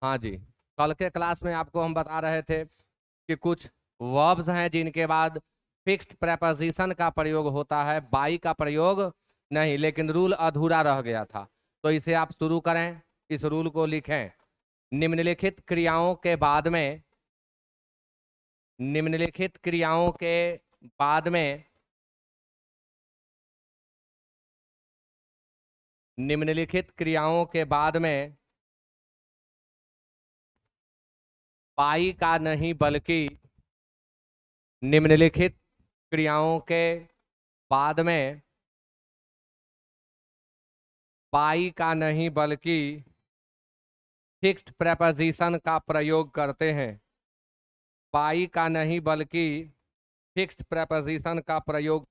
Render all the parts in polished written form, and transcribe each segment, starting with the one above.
हाँ जी, कल के क्लास में आपको हम बता रहे थे कि कुछ वर्ब्स हैं जिनके बाद फिक्स्ड प्रेपोजिशन का प्रयोग होता है, बाई का प्रयोग नहीं, लेकिन रूल अधूरा रह गया था। तो इसे आप शुरू करें, इस रूल को लिखें। निम्नलिखित क्रियाओं के बाद में निम्नलिखित क्रियाओं के बाद में निम्नलिखित क्रियाओं के बाद में बाई का नहीं बल्कि निम्नलिखित क्रियाओं के बाद में बाई का नहीं बल्कि फिक्स्ड प्रेपोजिशन का प्रयोग करते हैं। बाई का नहीं बल्कि फिक्स्ड प्रेपोजिशन का प्रयोग।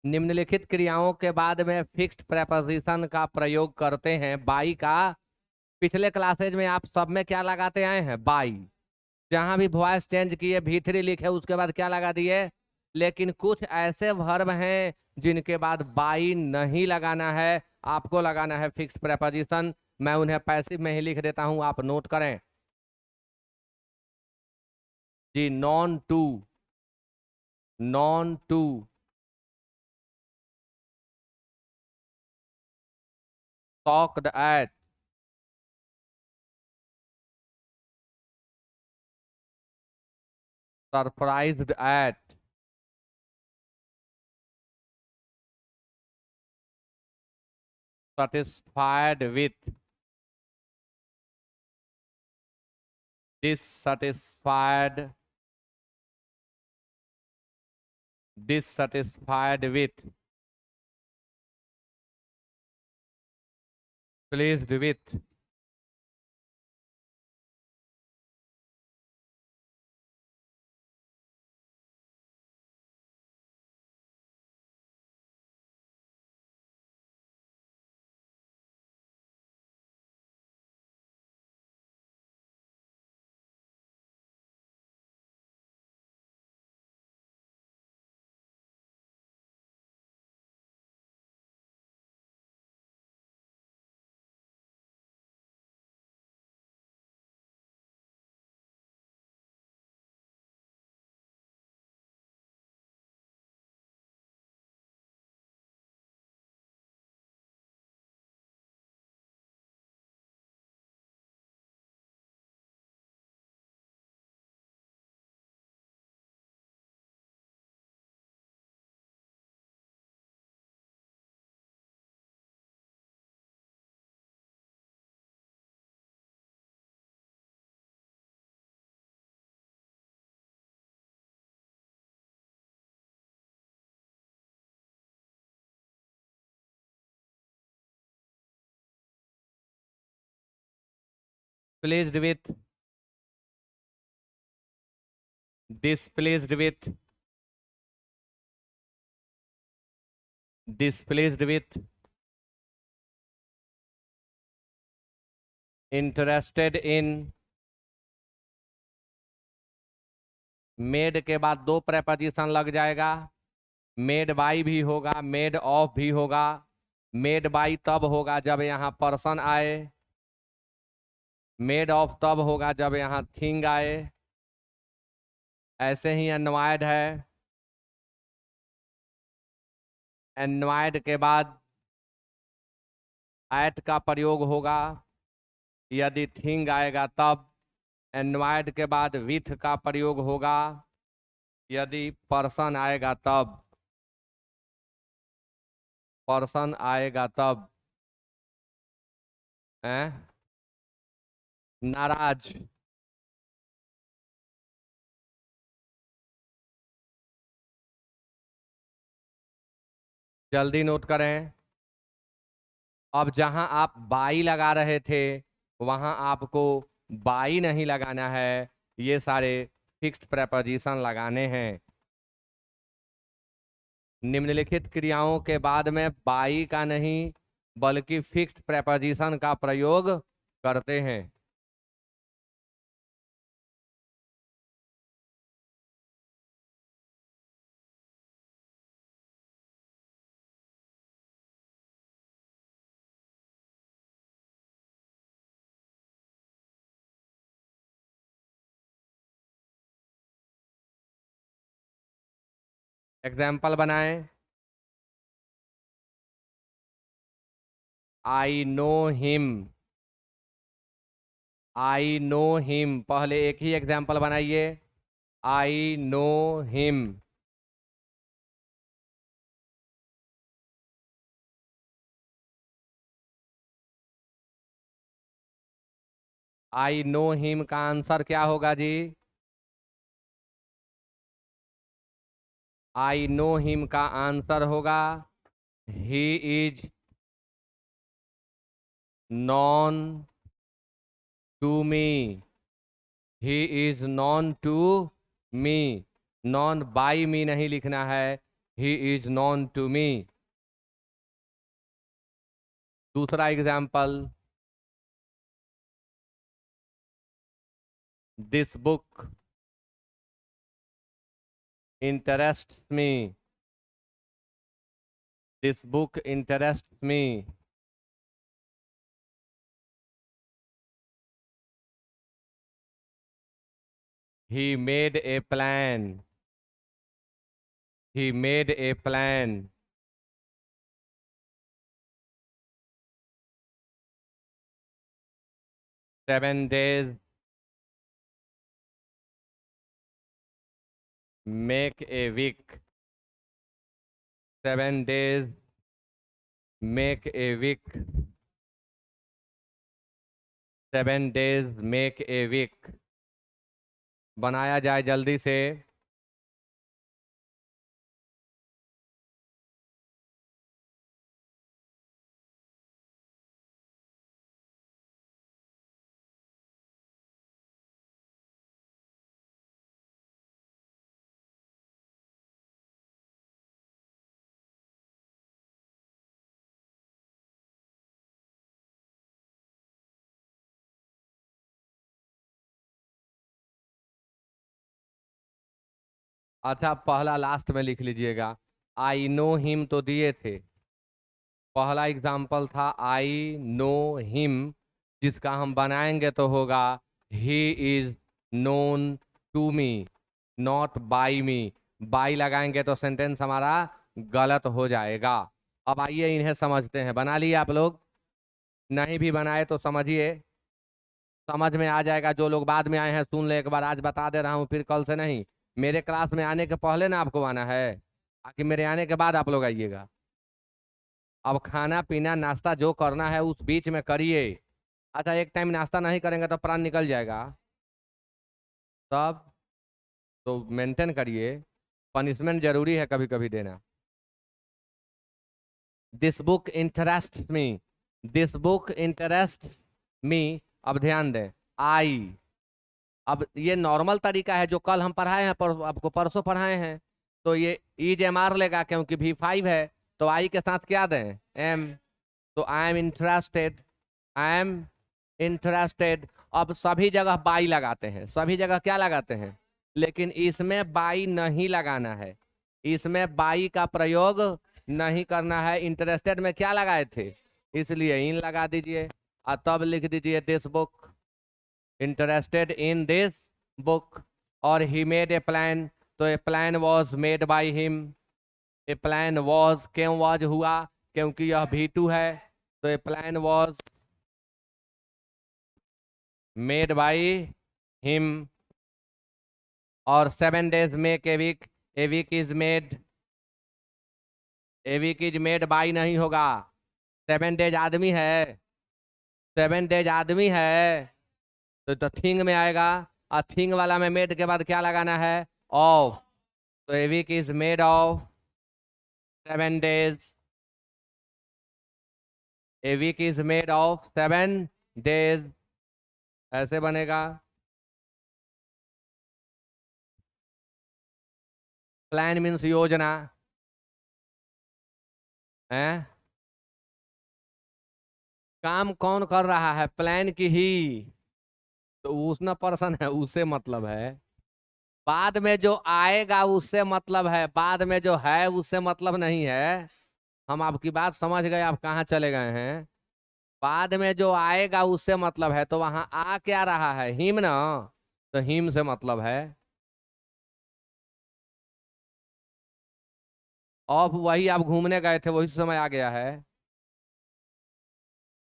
निम्नलिखित क्रियाओं के बाद में फिक्स्ड प्रेपोजिशन का प्रयोग करते हैं बाई का। पिछले क्लासेज में आप सब में क्या लगाते आए हैं? बाई। जहां भी वॉइस चेंज किए V3 लिखे उसके बाद क्या लगा दिए। लेकिन कुछ ऐसे वर्ब हैं जिनके बाद बाई नहीं लगाना है, आपको लगाना है फिक्स्ड प्रेपोजिशन। मैं उन्हें पैसिव में ही लिख देता हूं, आप नोट करें जी। Known to, known to, talked at, surprised at, satisfied with, dissatisfied, dissatisfied with, pleased with, pleased with, displeased with, displeased with, interested in। Made के बाद दो प्रेपोजिशन लग जाएगा, मेड बाई भी होगा, मेड ऑफ भी होगा। मेड बाई तब होगा जब यहाँ पर्सन आए, मेड ऑफ तब होगा जब यहाँ थिंग आए। ऐसे ही एनवायड है, एनवायड के बाद एट का प्रयोग होगा। यदि थिंग आएगा तब। एनवायर्ड के बाद विथ का प्रयोग होगा। यदि पर्सन आएगा तब। पर्सन आएगा तब। हैं? नाराज। जल्दी नोट करें। अब जहां आप बाई लगा रहे थे वहां आपको बाई नहीं लगाना है, ये सारे फिक्स्ड प्रेपोजिशन लगाने हैं। निम्नलिखित क्रियाओं के बाद में बाई का नहीं बल्कि फिक्स्ड प्रेपोजिशन का प्रयोग करते हैं। एग्जाम्पल बनाएं। I know him. I know him, पहले एक ही एग्जाम्पल बनाइए। I know him. I know him का आंसर क्या होगा जी? आई नो हिम का आंसर होगा ही is known to me. He is known to me. Known by me नहीं लिखना है, he is known to me. दूसरा example. This book interests me. This book interests me. He made a plan. He made a plan. Seven days make a week. 7 days make a week. 7 days make a week. बनाया जाए जल्दी से। अच्छा, पहला last में लिख लीजिएगा। आई know him तो दिए थे। पहला एग्जाम्पल था आई नो हिम, जिसका हम बनाएंगे तो होगा ही is known to me not by me. By लगाएंगे तो सेंटेंस हमारा गलत हो जाएगा। अब आइए इन्हें समझते हैं। बना लिए आप लोग? नहीं भी बनाए तो समझिए, समझ में आ जाएगा। जो लोग बाद में आए हैं सुन ले एक बार, आज बता दे रहा हूँ, फिर कल से नहीं। मेरे क्लास में आने के पहले ना आपको आना है, आकि मेरे आने के बाद आप लोग आइएगा। अब खाना पीना नाश्ता जो करना है उस बीच में करिए। अच्छा, एक टाइम नाश्ता नहीं करेंगे तो प्राण निकल जाएगा। तब तो मेंटेन करिए, पनिशमेंट जरूरी है कभी कभी देना। This book interest me. This book interest me. अब ध्यान दें, आई। अब ये नॉर्मल तरीका है जो कल हम पढ़ाए हैं, आपको परसों पढ़ाए हैं। तो ये इज एम आर लेगा क्योंकि V5 है। तो आई के साथ क्या दें? एम। तो I am interested. I am interested. अब सभी जगह बाई लगाते हैं, सभी जगह क्या लगाते हैं, लेकिन इसमें बाई नहीं लगाना है। इसमें बाई का प्रयोग नहीं करना है। इंटरेस्टेड में क्या लगाए थे, इसलिए इन लगा दीजिए और तब लिख दीजिए this book interested in this book. और ही मेड ए प्लान, तो a plan was made by him. A plan was, क्यों वॉज हुआ, क्योंकि यह V2 है। तो a plan was made by him, और 7 days make a week is made, a week is made by नहीं होगा। 7 days आदमी है, 7 days आदमी है, तो थिंग में आएगा, और थिंग वाला में मेड के बाद क्या लगाना है, ऑफ। तो a week is made of 7 days, a week is made of 7 days, ऐसे बनेगा। प्लान मीन्स योजना है। काम कौन कर रहा है, प्लान की ही, तो उसना पर्सन है, उससे मतलब है। बाद में जो आएगा उससे मतलब है, बाद में जो है उससे मतलब नहीं है। हम आपकी बात समझ गए, आप कहाँ चले गए हैं। बाद में जो आएगा उससे मतलब है, तो वहां आ क्या रहा है, हिम ना, तो हिम से मतलब है। ऑफ वही आप घूमने गए थे, वही समय आ गया है,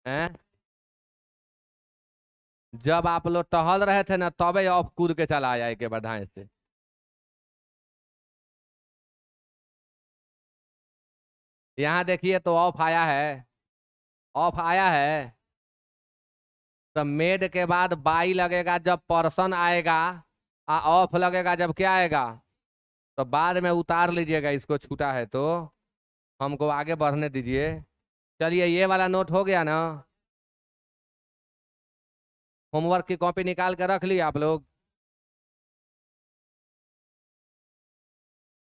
हैं? जब आप लोग टहल रहे थे ना, तबे ऑफ कूद के चला आया के बधाई से। यहाँ देखिए तो ऑफ आया है, ऑफ आया है। तो मेड के बाद बाई लगेगा जब पर्सन आएगा, ऑफ लगेगा जब क्या आएगा। तो बाद में उतार लीजिएगा, इसको छूटा है तो हमको आगे बढ़ने दीजिए। चलिए ये वाला नोट हो गया ना। होमवर्क की कॉपी निकाल के रख ली आप लोग,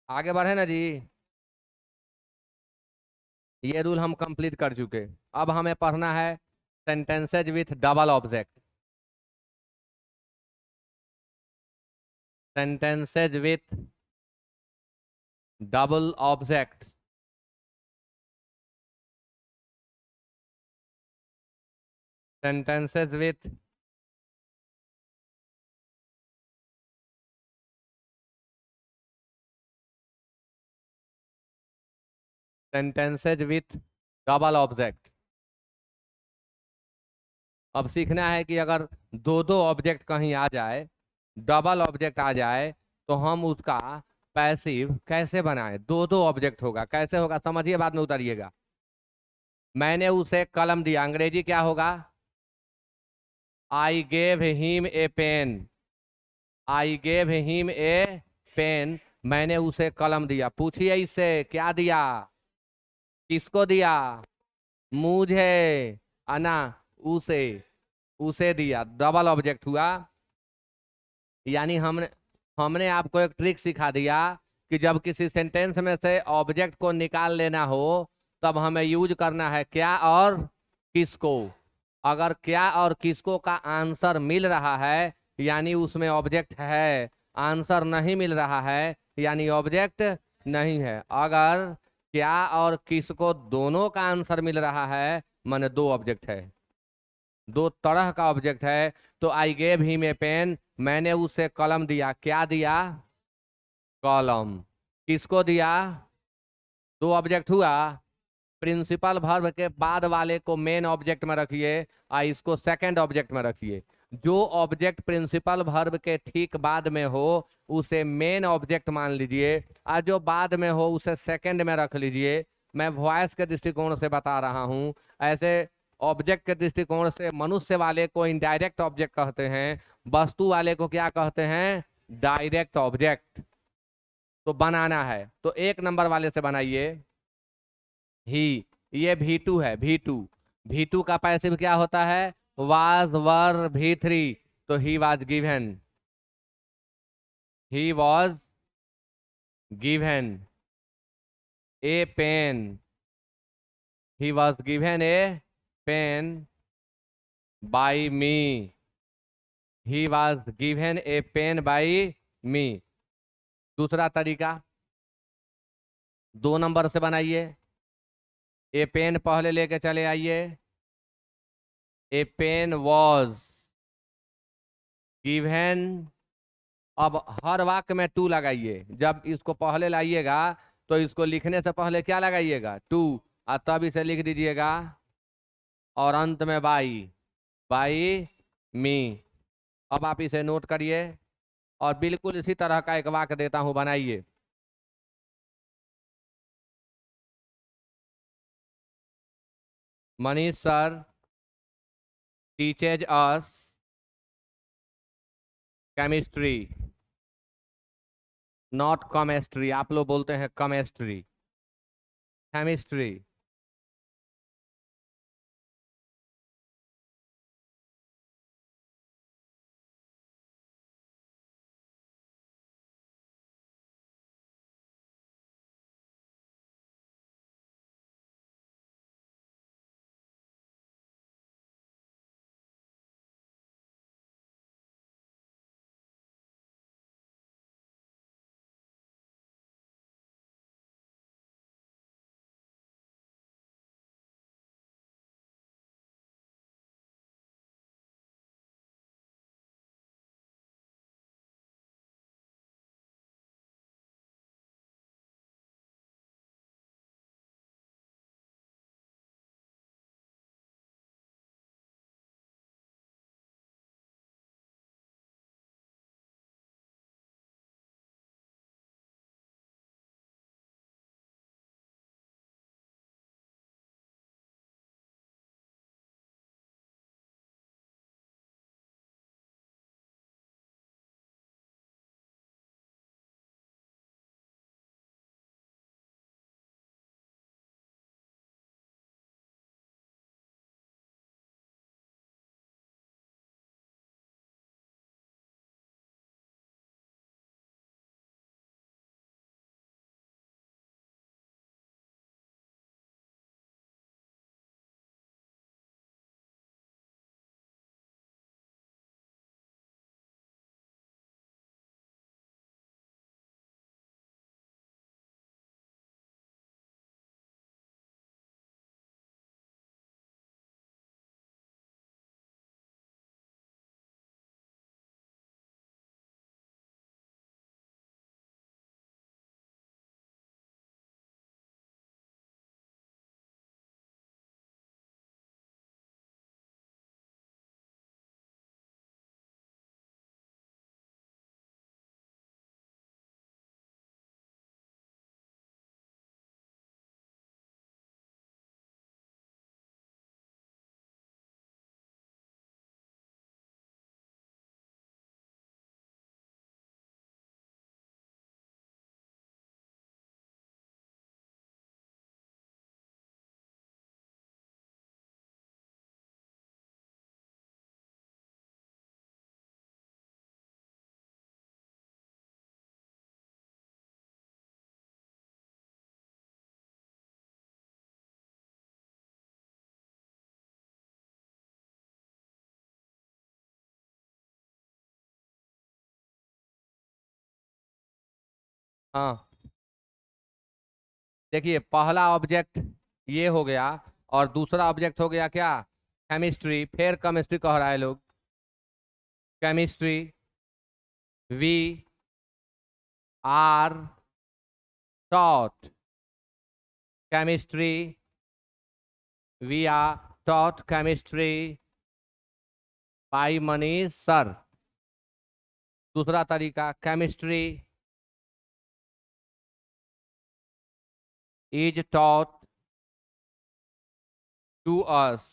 आगे बढ़े ना जी। ये रूल हम कंप्लीट कर चुके। अब हमें पढ़ना है sentences with double object, sentences with double object, sentences with sentences with double object. अब सीखना है कि अगर दो दो ऑब्जेक्ट कहीं आ जाए, डबल ऑब्जेक्ट आ जाए, तो हम उसका पैसिव कैसे बनाएं। दो दो ऑब्जेक्ट होगा, कैसे होगा समझिए, बाद में उतारिएगा। मैंने उसे कलम दिया, अंग्रेजी क्या होगा, I gave him a pen, I gave him a pen, मैंने उसे कलम दिया। पूछिए इससे क्या दिया, किसको दिया, मुझे, अना, उसे, उसे दिया, डबल ऑब्जेक्ट हुआ। यानी हमने हमने आपको एक ट्रिक सिखा दिया कि जब किसी सेंटेंस में से ऑब्जेक्ट को निकाल लेना हो, तब हमें यूज करना है क्या और किसको। अगर क्या और किसको का आंसर मिल रहा है, यानी उसमें ऑब्जेक्ट है। आंसर नहीं मिल रहा है, यानी ऑब्जेक्ट नहीं है। अगर क्या और किसको दोनों का आंसर मिल रहा है, माने दो ऑब्जेक्ट है, दो तरह का ऑब्जेक्ट है। तो I gave him a pen, मैंने उसे कलम दिया, क्या दिया, कलम। किसको दिया, दो ऑब्जेक्ट हुआ। प्रिंसिपल वर्ब के बाद वाले को मेन ऑब्जेक्ट में रखिए, और इसको सेकंड ऑब्जेक्ट में रखिए। जो ऑब्जेक्ट प्रिंसिपल वर्ब के ठीक बाद में हो उसे मेन ऑब्जेक्ट मान लीजिए, और जो बाद में हो उसे सेकंड में रख लीजिए। मैं वॉइस के दृष्टिकोण से बता रहा हूं। ऐसे ऑब्जेक्ट के दृष्टिकोण से मनुष्य वाले को इनडायरेक्ट ऑब्जेक्ट कहते हैं, वस्तु वाले को क्या कहते हैं, डायरेक्ट ऑब्जेक्ट। तो बनाना है तो 1 नंबर वाले से बनाइए, ही। ये V2 है, V2। V2 का पैसिव क्या होता है, वाज, वर, V3। तो he was given, he was given a pen, he was given a pen by me, he was given a pen by me. दूसरा तरीका 2 नंबर से बनाइए। ए पेन पहले लेके चले आइए, ए पेन वॉज गिवन। अब हर वाक्य में टू लगाइए। जब इसको पहले लाइएगा तो इसको लिखने से पहले क्या लगाइएगा, टू, और तब इसे लिख दीजिएगा। और अंत में बाई, बाई मी। अब आप इसे नोट करिए और बिल्कुल इसी तरह का एक वाक्य देता हूं, बनाइए। Manish sir teaches us chemistry, not chemistry. आप लोग बोलते हैं केमिस्ट्री, केमिस्ट्री। हाँ, देखिए पहला ऑब्जेक्ट ये हो गया और दूसरा ऑब्जेक्ट हो गया क्या, केमिस्ट्री। फिर केमिस्ट्री कह रहा है लोग, chemistry. We are taught chemistry, we are taught chemistry by Manish sir. दूसरा तरीका, chemistry is taught to us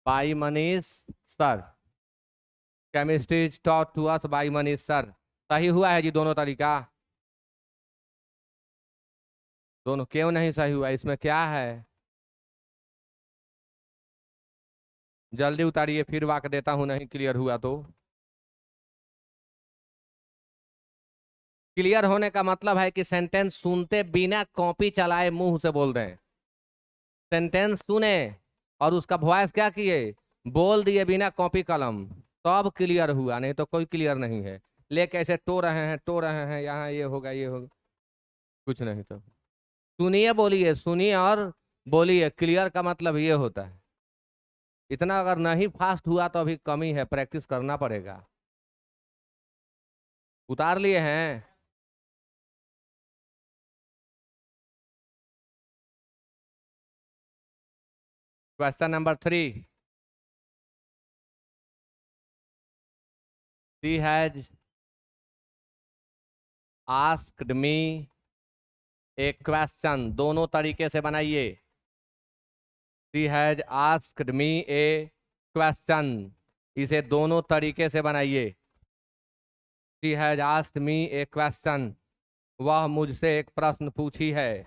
by Manish sir. Chemistry is taught to us by Manish sir. सही हुआ है जी दोनों तरीका? दोनों क्यों नहीं सही हुआ, इसमें क्या है? जल्दी उतारिए, फिर वाक देता हूं, नहीं क्लियर हुआ तो। क्लियर होने का मतलब है कि सेंटेंस सुनते बिना कॉपी चलाए मुंह से बोल दें। सेंटेंस सुने और उसका वॉइस क्या किए, बोल दिए बिना कॉपी कलम, तब क्लियर हुआ, नहीं तो कोई क्लियर नहीं है। ले कैसे टो रहे हैं, टो रहे हैं, यहाँ ये होगा ये होगा, कुछ नहीं। तो सुनिए, बोलिए, सुनिए और बोलिए, क्लियर का मतलब ये होता है। इतना अगर नहीं फास्ट हुआ तो अभी कमी है, प्रैक्टिस करना पड़ेगा। उतार लिए हैं? Question number 3, she has asked me A question. दोनों तरीके से बनाइए। She has asked me A question, इसे दोनों तरीके से बनाइए। She has asked me A question, वह मुझसे एक प्रश्न पूछी है।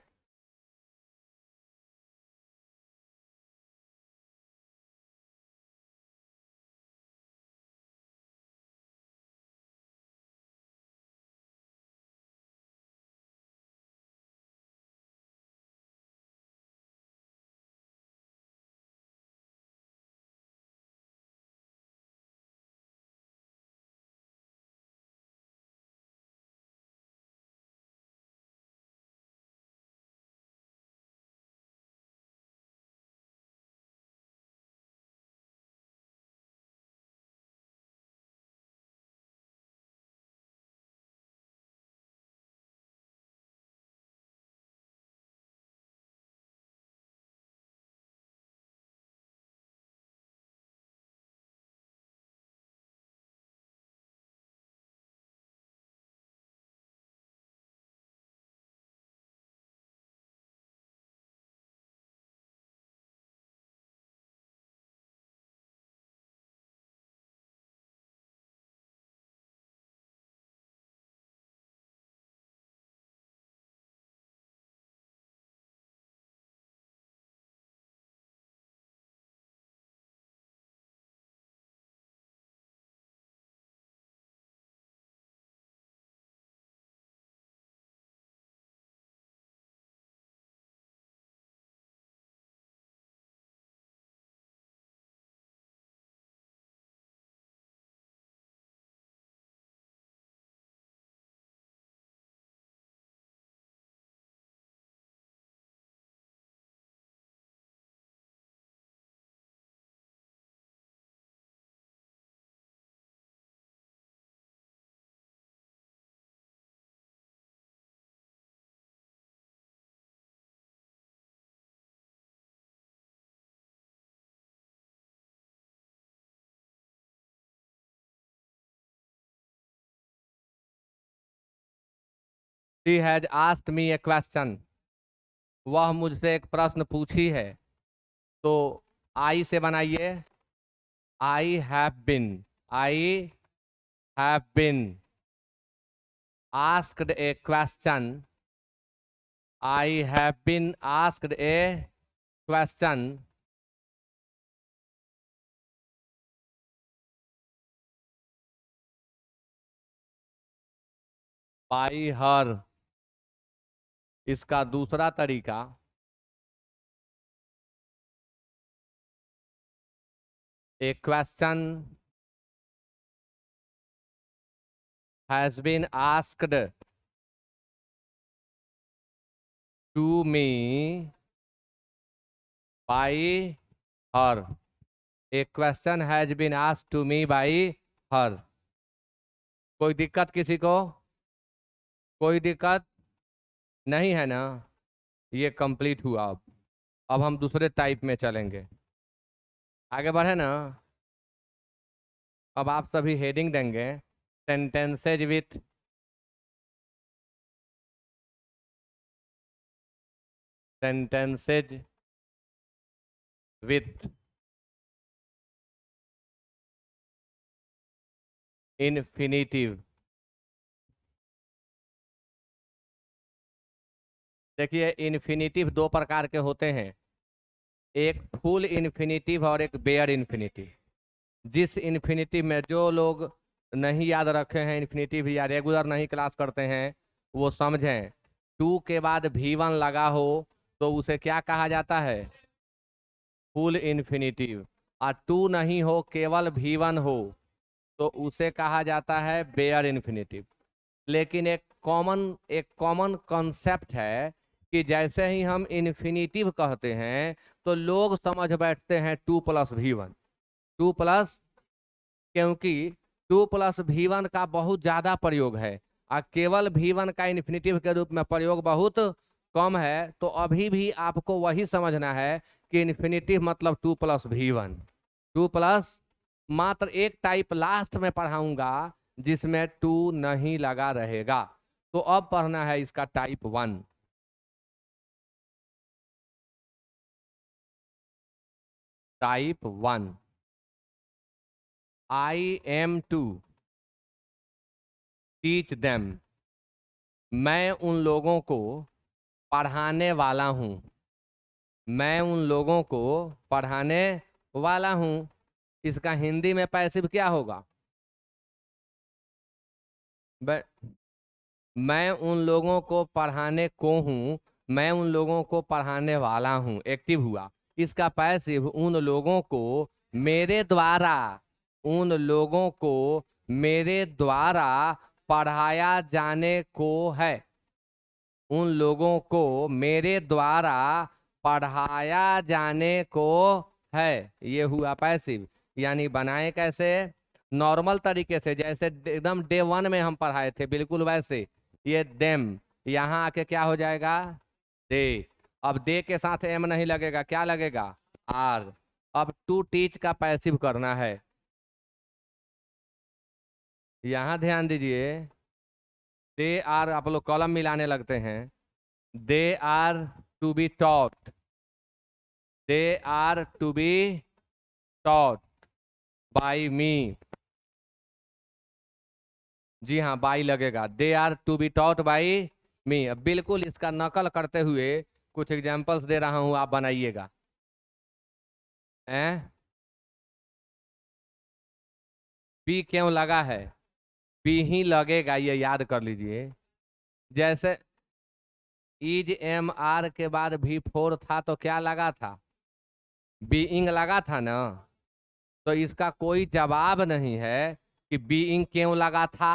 She has asked me A question, वह मुझसे एक प्रश्न पूछी है। तो आई से बनाइए। I have been, I have been asked a question, I have been asked a question by her. इसका दूसरा तरीका, a question has been asked to me by her. A question has been asked to me by her. कोई दिक्कत किसी को? कोई दिक्कत नहीं है ना? ये कंप्लीट हुआ। अब हम दूसरे टाइप में चलेंगे। आगे बढ़े ना। अब आप सभी हेडिंग देंगे, sentences with sentences with infinitive. देखिए, इन्फिनिटिव दो प्रकार के होते हैं, एक फुल इन्फिनिटिव और एक बेयर इन्फिनिटिव। जिस इन्फिनिटिव में जो लोग नहीं याद रखे हैं इन्फिनिटिव या रेगुलर नहीं क्लास करते हैं वो समझें। टू के बाद V1 लगा हो तो उसे क्या कहा जाता है? Full infinitive. और टू नहीं हो, केवल V1 हो तो उसे कहा जाता है बेयर इन्फिनिटिव। लेकिन एक कॉमन कॉन्सेप्ट है कि जैसे ही हम इन्फिनिटिव कहते हैं तो लोग समझ बैठते हैं 2+V1, 2+, क्योंकि 2+V1 का बहुत ज़्यादा प्रयोग है और केवल V1 का इन्फिनिटिव के रूप में प्रयोग बहुत कम है। तो अभी भी आपको वही समझना है कि इन्फिनिटिव मतलब 2+V1, 2+, मात्र एक टाइप लास्ट में पढ़ाऊंगा जिसमें 2 नहीं लगा रहेगा। तो अब पढ़ना है इसका type 1। Type 1, I am to teach them, मैं उन लोगों को पढ़ाने वाला हूँ। मैं उन लोगों को पढ़ाने वाला हूँ। इसका हिंदी में पैसिव क्या होगा? मैं उन लोगों को पढ़ाने को हूँ, मैं उन लोगों को पढ़ाने वाला हूँ, एक्टिव हुआ। इसका पैसिव उन लोगों को मेरे द्वारा, उन लोगों को मेरे द्वारा पढ़ाया जाने को है। उन लोगों को मेरे द्वारा पढ़ाया जाने को है, ये हुआ पैसिव। यानी बनाए कैसे? नॉर्मल तरीके से, जैसे एकदम डे 1 में हम पढ़ाए थे बिल्कुल वैसे। ये देम यहाँ आके क्या हो जाएगा? दे। अब दे के साथ एम नहीं लगेगा, क्या लगेगा? आर। अब टू टीच का पैसिव करना है। यहाँ ध्यान दीजिए, दे आर आप लोग कॉलम मिलाने लगते हैं। They are to be taught, they are to be taught by me. जी हाँ, बाई लगेगा। They are to be taught by me. अब बिल्कुल इसका नकल करते हुए कुछ एग्जांपल्स दे रहा हूं, आप बनाइएगा। बी क्यों लगा है? बी ही लगेगा, ये याद कर लीजिए। जैसे इज एम आर के बाद भी 4 था तो क्या लगा था? बीइंग लगा था ना। तो इसका कोई जवाब नहीं है कि बीइंग क्यों लगा था।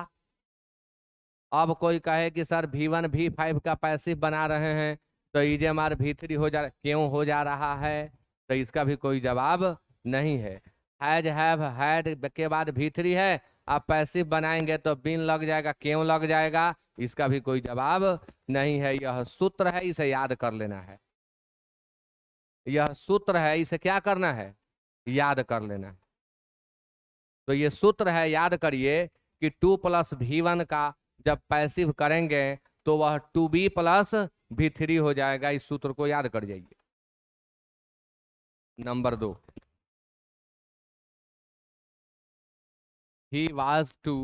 अब कोई कहे कि सर V1 V5 का पैसिव बना रहे हैं तो इजेएमआर V3 क्यों हो जा रहा है? तो इसका भी कोई जवाब नहीं है। हैज हैव हैड के बाद V3 है, आप पैसिव बनाएंगे तो बीन लग जाएगा, क्यों लग जाएगा? इसका भी कोई जवाब नहीं है। यह सूत्र है, इसे याद कर लेना है। यह सूत्र है, इसे क्या करना है? याद कर लेना है। तो ये सूत्र है, याद करिए कि 2+V1 का जब पैसिव करेंगे तो वह 2B+V3 हो जाएगा। इस सूत्र को याद कर जाइए। Number 2, he was to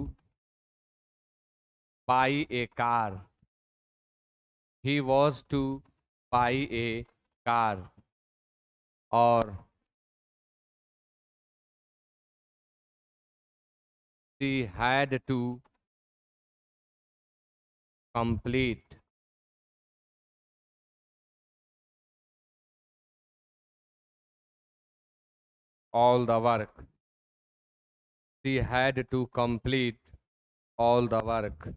buy a car, he was to buy a car, और she had to complete all the work, she had to complete all the work।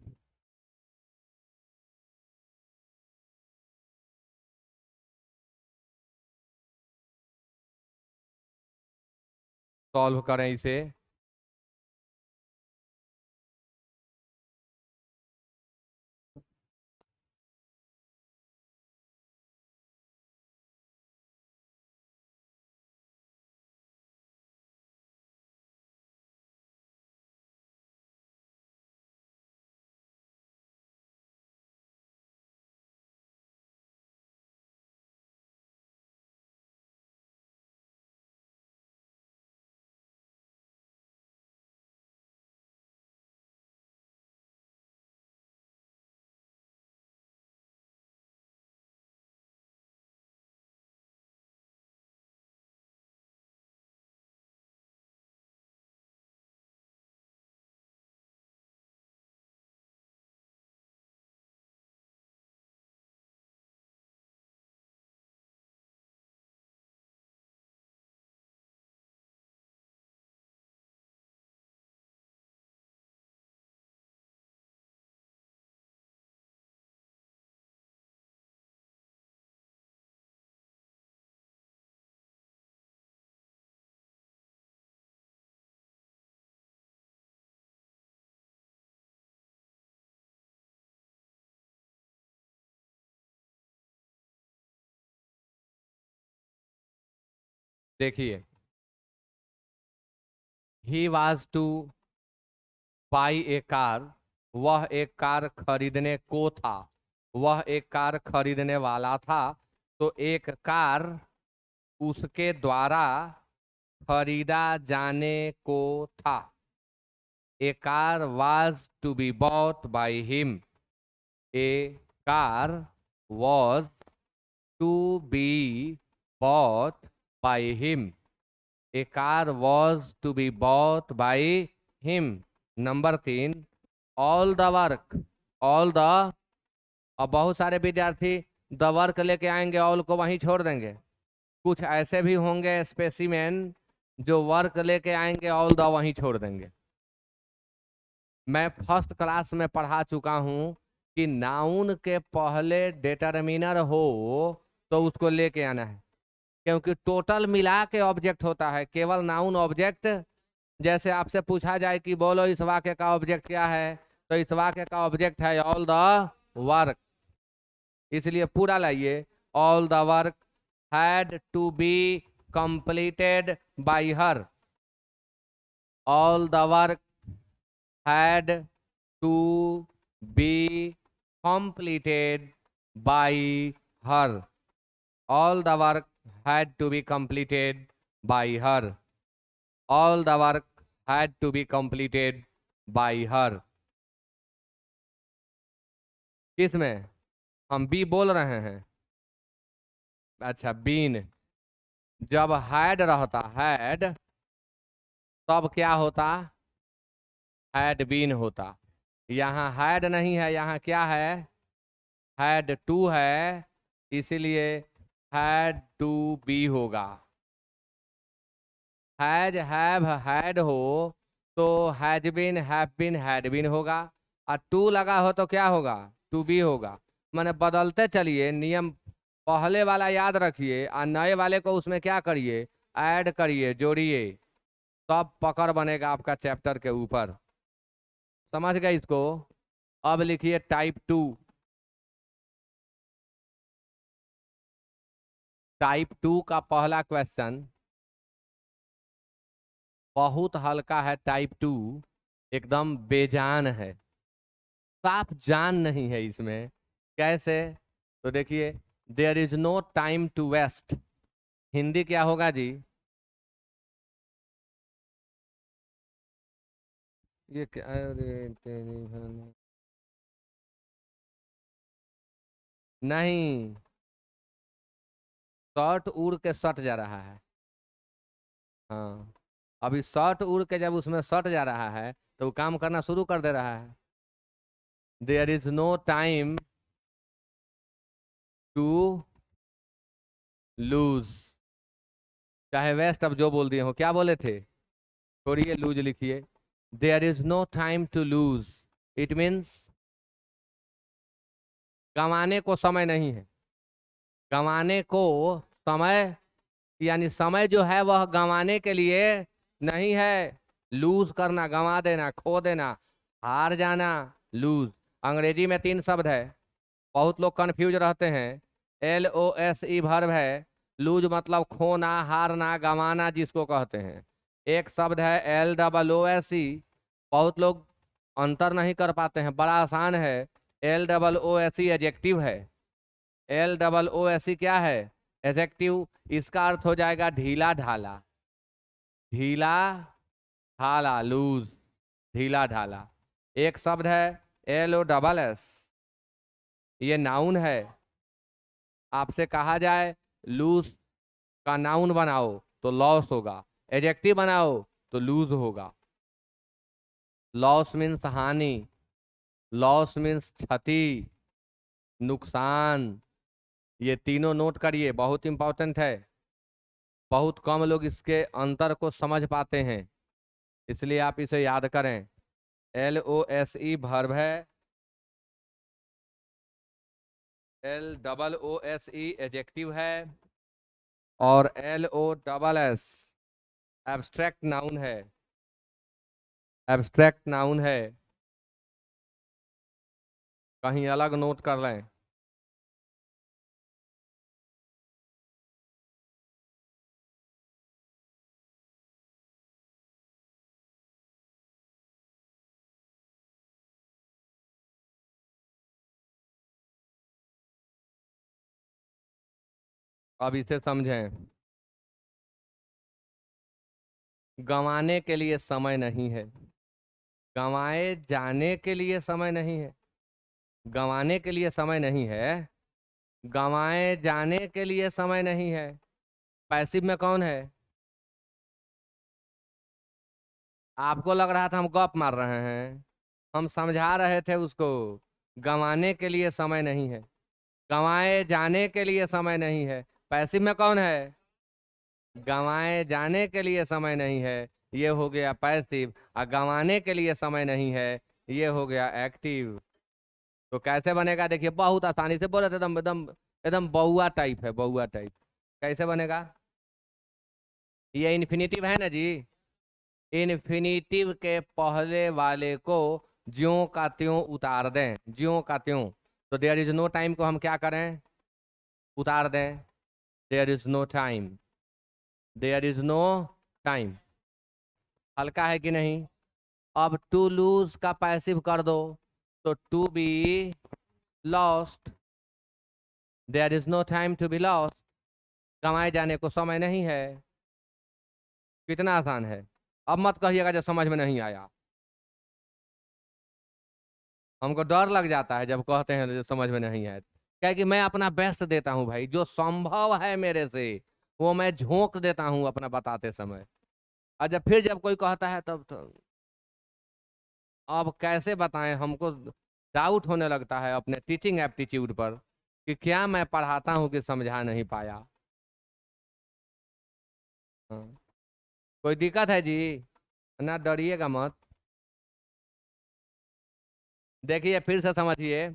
Solve करें इसे। देखिए, ही was to buy a car, वह एक car खरीदने को था, वह एक कार खरीदने वाला था। तो एक कार उसके द्वारा खरीदा जाने को था। A car was to be bought by him, a car was to be bought by him, a car was to be bought by him. Number 3, all the work, all the, अब बहुत सारे विद्यार्थी द वर्क लेके आएंगे, all को वहीं छोड़ देंगे। कुछ ऐसे भी होंगे स्पेसिमेन जो वर्क लेके आएंगे, ऑल द वहीं छोड़ देंगे। मैं फर्स्ट क्लास में पढ़ा चुका हूं कि नाउन के पहले डिटरमिनर हो तो उसको लेके आना है, क्योंकि टोटल मिला के ऑब्जेक्ट होता है, केवल नाउन ऑब्जेक्ट। जैसे आपसे पूछा जाए कि बोलो इस वाक्य का ऑब्जेक्ट क्या है, तो इस वाक्य का ऑब्जेक्ट है ऑल द वर्क। इसलिए पूरा लाइए, all the work had to be completed by her, all the work had to be completed by her, all the work had to be completed by her, all the work had to be completed by her। किसमें हम B बोल रहे हैं? अच्छा, been. जब had रहता, had, तब क्या होता? हैड बीन होता। यहाँ हैड नहीं है, यहाँ क्या है? हैड टू है, इसीलिए हैड टू बी होगा। हैज, हैव, हैड हो तो has been, have been, had been होगा। और टू लगा हो तो क्या होगा? टू बी होगा। माने बदलते चलिए, नियम पहले वाला याद रखिए और नए वाले को उसमें क्या करिए? ऐड करिए, जोड़िए, तब पकड़ बनेगा आपका चैप्टर के ऊपर। समझ गए इसको? अब लिखिए टाइप 2। टाइप 2 का पहला क्वेश्चन बहुत हल्का है। टाइप 2 एकदम बेजान है, साफ जान नहीं है इसमें। कैसे? तो देखिए, there is no time to waste, Hindi क्या होगा जी? ये क्या, अरे नहीं, शर्ट उड़ के सट जा रहा है। हाँ, अभी शर्ट उड़ के जब उसमें सट जा रहा है तो वो काम करना शुरू कर दे रहा है। There is no time to lose, चाहे वेस्ट, अब जो बोल दिए हो, क्या बोले थे? छोड़िए, लूज लिखिए। There is no time to lose, it means गंवाने को समय नहीं है। गंवाने को समय, यानी समय जो है वह गंवाने के लिए नहीं है। लूज करना, गंवा देना, खो देना, हार जाना, लूज। अंग्रेजी में 3 शब्द है, बहुत लोग कंफ्यूज रहते हैं। LOSE वर्ब है, लूज मतलब खोना, हारना, गंवाना जिसको कहते हैं। एक शब्द है LOOSE, बहुत लोग अंतर नहीं कर पाते हैं, बड़ा आसान है। LOOSE एडजेक्टिव है। LOOSE क्या है? एडजेक्टिव। इसका अर्थ हो जाएगा ढीला ढाला, ढीला ढाला, लूज, ढीला ढाला। एक शब्द है LOSS, ये नाउन है। आपसे कहा जाए लूज का नाउन बनाओ तो लॉस होगा, एडजेक्टिव बनाओ तो लूज होगा। लॉस मीन्स हानि, लॉस मीन्स क्षति, नुकसान। ये तीनों नोट करिए, बहुत इंपॉर्टेंट है। बहुत कम लोग इसके अंतर को समझ पाते हैं, इसलिए आप इसे याद करें। LOSE वर्ब है, LOOSE एडजेक्टिव है, और LOSS एब्स्ट्रैक्ट नाउन है। एब्स्ट्रैक्ट नाउन है, कहीं अलग नोट कर लें। अब इसे समझें। गंवाने के लिए समय नहीं है, गंवाए जाने के लिए समय नहीं है, गंवाने के लिए समय नहीं है, गंवाए जाने के लिए समय नहीं है। पैसिव में कौन है? आपको लग रहा था हम गप मार रहे हैं, हम समझा रहे थे उसको। गंवाने के लिए समय नहीं है, गंवाए जाने के लिए समय नहीं है। पैसिव में कौन है? गंवाए जाने के लिए समय नहीं है, ये हो गया पैसिव। और गंवाने के लिए समय नहीं है, ये हो गया एक्टिव। तो कैसे बनेगा देखिए, बहुत आसानी से बोले थे, एकदम एकदम एकदम बउआ टाइप है, बउआ टाइप। कैसे बनेगा? ये इन्फिनिटिव है ना जी। इन्फिनिटिव के पहले वाले को ज्यों का त्यों उतार दें, ज्यों का त्यों। तो देयर इज नो टाइम को हम क्या करें? उतार दें। There is no time, there is no time. हल्का है कि नहीं? अब टू लूज का पैसिव कर दो, तो to be lost. There is no time to be lost. गंवाए जाने को समय नहीं है। कितना आसान है। अब मत कहिएगा जब समझ में नहीं आया। हमको डर लग जाता है जब कहते हैं जो समझ में नहीं आए, क्या कि मैं अपना बेस्ट देता हूँ भाई, जो संभव है मेरे से वो मैं झोंक देता हूँ अपना बताते समय। और जब फिर जब कोई कहता है तब तो अब कैसे बताएं, हमको डाउट होने लगता है अपने टीचिंग एप्टीट्यूड पर कि क्या मैं पढ़ाता हूँ कि समझा नहीं पाया। हाँ। कोई दिक्कत है जी? ना डरिएगा मत। देखिए फिर से समझिए,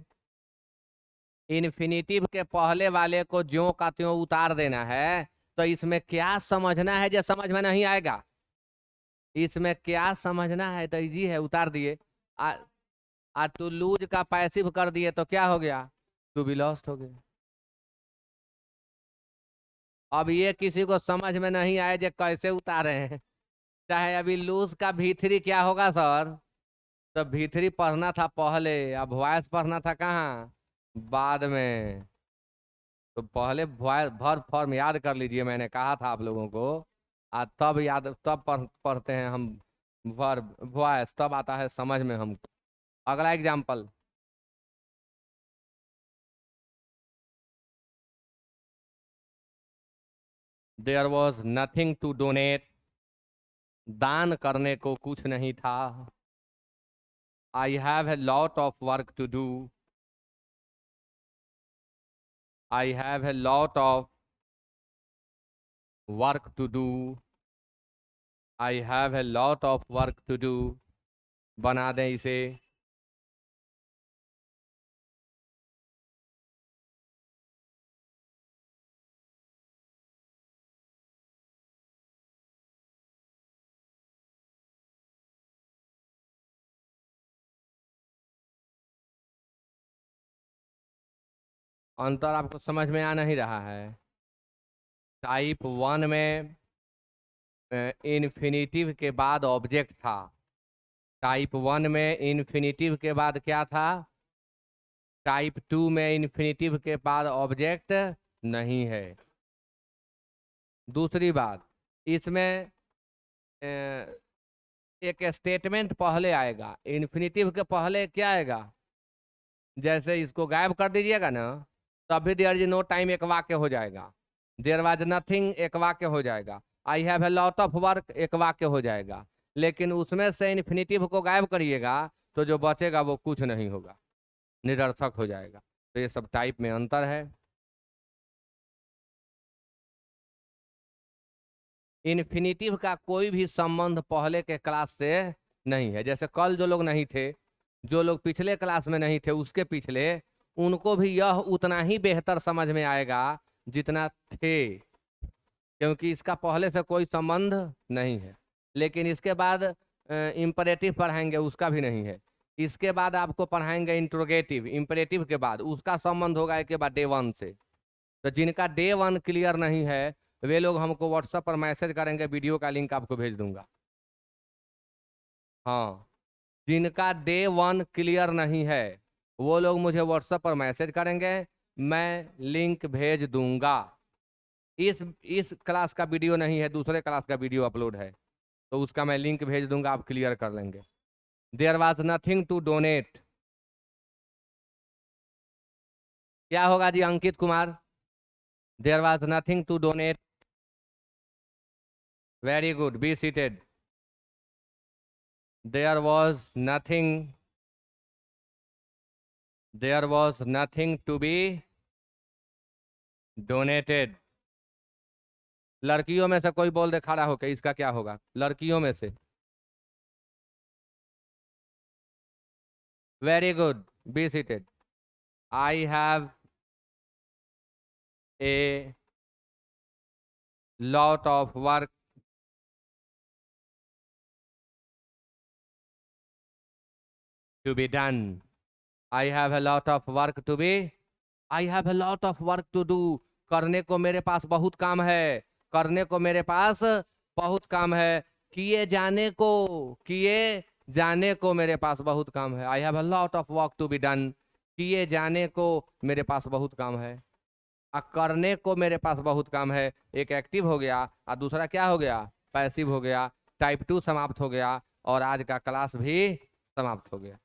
इन्फिनिटिव के पहले वाले को ज्यों का त्यों उतार देना है। तो इसमें क्या समझना है जो समझ में नहीं आएगा? इसमें क्या समझना है? तो इजी है, उतार दिए। आ, टू लूज का पैसिव कर दिए तो क्या हो गया? टू बी लॉस्ट हो गया। अब ये किसी को समझ में नहीं आए जो कैसे उतारे हैं। चाहे अभी लूज का भीतरी क्या होगा सर? तो भीतरी पढ़ना था पहले, अब वॉइस पढ़ना था कहाँ? बाद में। तो पहले वॉइस भर फॉर्म याद कर लीजिए, मैंने कहा था आप लोगों को। तब याद, तब पढ़ते हैं हम वर्ब वॉइस, तब आता है समझ में हम। अगला example. There was nothing to donate. दान करने को कुछ नहीं था। I have a lot of work to do. I have a lot of work to do. I have a lot of work to do. बना दें इसे। अंतर आपको समझ में आ नहीं रहा है? टाइप वन में इन्फिनिटिव के बाद ऑब्जेक्ट था। टाइप वन में इन्फिनिटिव के बाद क्या था? टाइप टू में इन्फिनिटिव के बाद ऑब्जेक्ट नहीं है। दूसरी बात, इसमें एक स्टेटमेंट पहले आएगा, इन्फिनिटिव के पहले क्या आएगा? जैसे इसको गायब कर दीजिएगा ना, तब भी देयर इज नो टाइम एक वाक्य हो जाएगा। देयर वाज नथिंग एक वाक्य हो जाएगा। आई have a lot of work एक वाक्य हो जाएगा। लेकिन उसमें से इन्फिनिटिव को गायब करिएगा तो जो बचेगा वो कुछ नहीं होगा, निरर्थक हो जाएगा। तो ये सब टाइप में अंतर है। इन्फिनिटिव का कोई भी संबंध पहले के क्लास से नहीं है। जैसे कल जो लोग नहीं थे, जो लोग पिछले क्लास में नहीं थे उसके पिछले, उनको भी यह उतना ही बेहतर समझ में आएगा जितना थे, क्योंकि इसका पहले से कोई संबंध नहीं है। लेकिन इसके बाद इम्परेटिव पढ़ाएंगे, उसका भी नहीं है। इसके बाद आपको पढ़ाएंगे इंट्रोगेटिव, इम्परेटिव के बाद उसका संबंध होगा एक के बाद डे वन से। तो जिनका डे वन क्लियर नहीं है वे लोग हमको व्हाट्सएप पर मैसेज करेंगे, वीडियो का लिंक आपको भेज दूंगा। हाँ, जिनका डे वन क्लियर नहीं है वो लोग मुझे व्हाट्सएप पर मैसेज करेंगे, मैं लिंक भेज दूंगा। इस क्लास का वीडियो नहीं है, दूसरे क्लास का वीडियो अपलोड है, तो उसका मैं लिंक भेज दूंगा, आप क्लियर कर लेंगे। There was nothing to donate. क्या होगा जी Ankit Kumar? There was nothing to donate. Very good, be seated. There was nothing to be donated. लड़कियों में से कोई बोल दे खड़ा होके, इसका क्या होगा? लड़कियों में से। Very good, be seated. I have a lot of work to be done. I have a lot of work to be. I have a lot of work to do. करने को मेरे पास बहुत काम है। करने को मेरे पास बहुत काम है। किए जाने को मेरे पास बहुत काम है। I have a lot of work to be done. किए जाने को मेरे पास बहुत काम है। करने को मेरे पास बहुत काम है, एक एक्टिव हो गया और दूसरा क्या हो गया? पैसिव हो गया। टाइप 2 समाप्त हो गया और आज का क्लास भी समाप्त हो गया।